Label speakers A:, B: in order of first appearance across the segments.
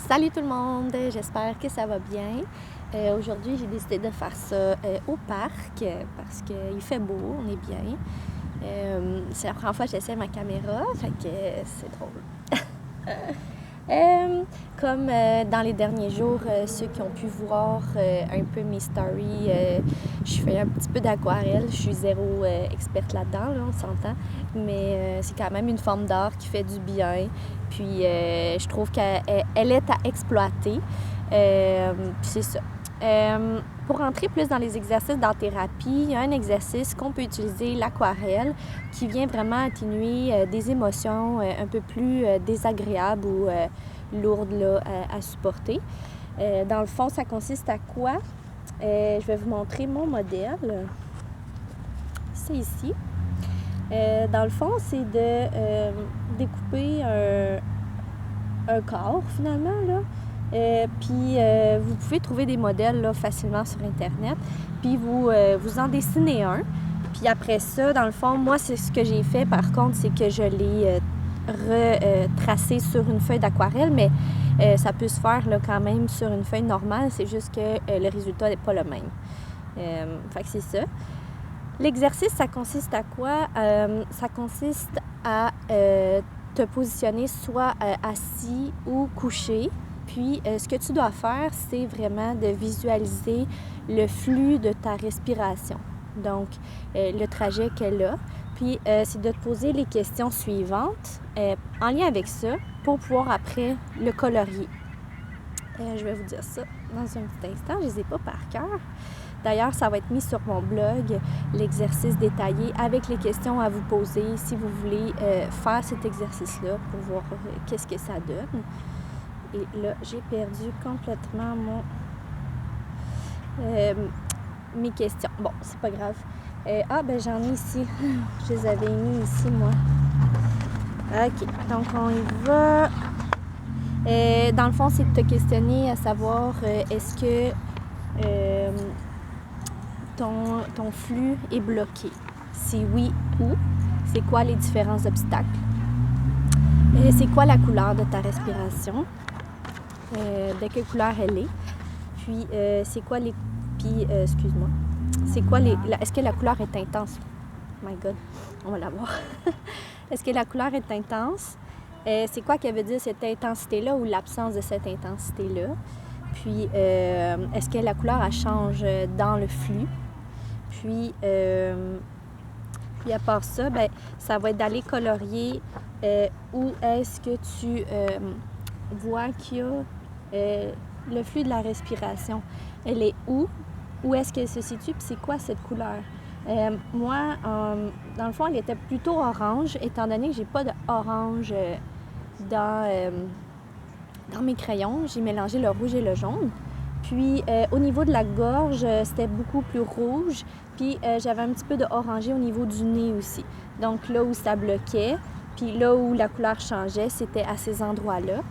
A: Salut tout le monde, j'espère que ça va bien. Aujourd'hui, j'ai décidé de faire ça au parc parce qu'il fait beau, on est bien. C'est la première fois que j'essaie ma caméra, fait que c'est drôle. Comme dans les derniers jours, ceux qui ont pu voir un peu mes stories, je fais un petit peu d'aquarelle. Je suis zéro experte là-dedans, là, on s'entend. Mais c'est quand même une forme d'art qui fait du bien. Puis je trouve qu'elle est à exploiter. Puis c'est ça. Pour rentrer plus dans les exercices d'art-thérapie, il y a un exercice qu'on peut utiliser, l'aquarelle, qui vient vraiment atténuer des émotions un peu plus désagréables ou lourdes là, à supporter. Dans le fond, ça consiste à quoi? Je vais vous montrer mon modèle. C'est ici. Dans le fond, c'est de découper un corps, finalement, là. Puis vous pouvez trouver des modèles là, facilement sur Internet. Puis vous en dessinez un. Puis après ça, dans le fond, moi, c'est ce que j'ai fait, par contre, c'est que je l'ai retracé sur une feuille d'aquarelle, mais ça peut se faire là, quand même sur une feuille normale. C'est juste que le résultat n'est pas le même. Fait que c'est ça. L'exercice, ça consiste à quoi? Ça consiste à te positionner soit assis ou couché. Puis, ce que tu dois faire, c'est vraiment de visualiser le flux de ta respiration. Donc, le trajet qu'elle a. Puis, c'est de te poser les questions suivantes en lien avec ça pour pouvoir après le colorier. Je vais vous dire ça dans un petit instant. Je ne les ai pas par cœur. D'ailleurs, ça va être mis sur mon blog, l'exercice détaillé avec les questions à vous poser si vous voulez faire cet exercice-là pour voir qu'est-ce que ça donne. Et là, j'ai perdu complètement mes questions. Bon, c'est pas grave. J'en ai ici. Je les avais mis ici, moi. OK, donc on y va. Dans le fond, c'est de te questionner à savoir est-ce que ton flux est bloqué? Si oui, où? C'est quoi les différents obstacles? C'est quoi la couleur de ta respiration? De quelle couleur elle est? Puis, c'est quoi les... Puis, excuse-moi. C'est quoi les... Est-ce que la couleur est intense? Oh my God, on va la voir. Est-ce que la couleur est intense? C'est quoi qu'elle veut dire cette intensité-là ou l'absence de cette intensité-là? Puis, est-ce que la couleur, elle change dans le flux? Puis à part ça, ça va être d'aller colorier où est-ce que tu vois qu'il y a le flux de la respiration. Elle est où? Où est-ce qu'elle se situe? Puis c'est quoi cette couleur? Moi, dans le fond, elle était plutôt orange, étant donné que j'ai pas d'orange dans mes crayons. J'ai mélangé le rouge et le jaune. Puis, au niveau de la gorge, c'était beaucoup plus rouge. Puis, j'avais un petit peu de orangé au niveau du nez aussi. Donc, là où ça bloquait, puis là où la couleur changeait, c'était à ces endroits-là.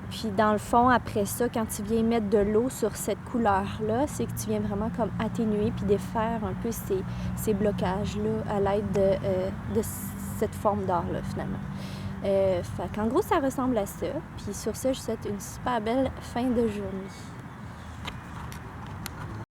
A: Puis, dans le fond, après ça, quand tu viens mettre de l'eau sur cette couleur-là, c'est que tu viens vraiment comme atténuer puis défaire un peu ces blocages-là à l'aide de cette forme d'art-là, finalement. Fait qu'en gros, ça ressemble à ça. Puis sur ça, je vous souhaite une super belle fin de journée.